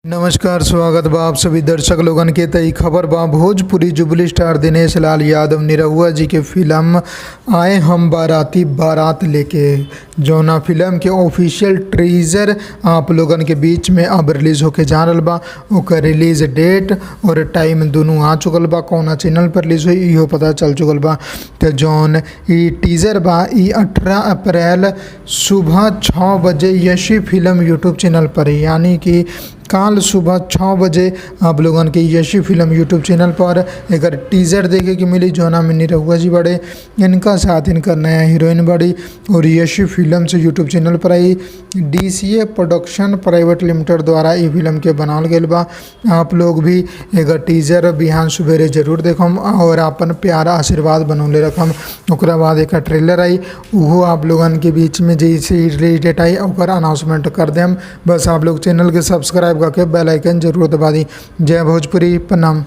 नमस्कार, स्वागत बा आप सभी दर्शक लोगन के। तई खबर बा भोजपुरी जुबली स्टार दिनेश लाल यादव निरहुआ जी के फिल्म आए हम बाराती बारात लेके, जौना फिल्म के ऑफिशियल ट्रीजर आप लोगन के बीच में अब रिलीज होके जा रहल बा। ओकर रिलीज डेट और टाइम दोनों आ चुकल बा। कौना चैनल पर रिलीज हुई इहो पता चल चुकल बा। तो जौन ई टीजर बा ई 18 अप्रैल सुबह 6 बजे यशी फिल्म यूट्यूब चैनल पर, यानी कि कल सुबह 6 बजे आप लोगन के यशी फिल्म यूट्यूब चैनल पर एक टीजर देखे के मिली। जौना में निरहुआ जी बड़े, इनका साथ इनका नया हीरोइन बड़ी और यशी फिल्म से यूट्यूब चैनल पर आई DCA प्रोडक्शन प्राइवेट लिमिटेड द्वारा ई फिल्म के बनावल गईल बा। आप लोग भी एक टीजर बिहान सुबेरे जरूर देखम और अपन प्यारा आशीर्वाद बनौले रखम। ओकरा बाद एक ट्रेलर आई, वो आप लोगन के बीच में जैसे रिलीज डेट आई ओकर अनाउंसमेंट कर देम। बस आप लोग चैनल के सब्सक्राइब करके बेल आइकन जरूर दबा दी। जय भोजपुरी, प्रणाम।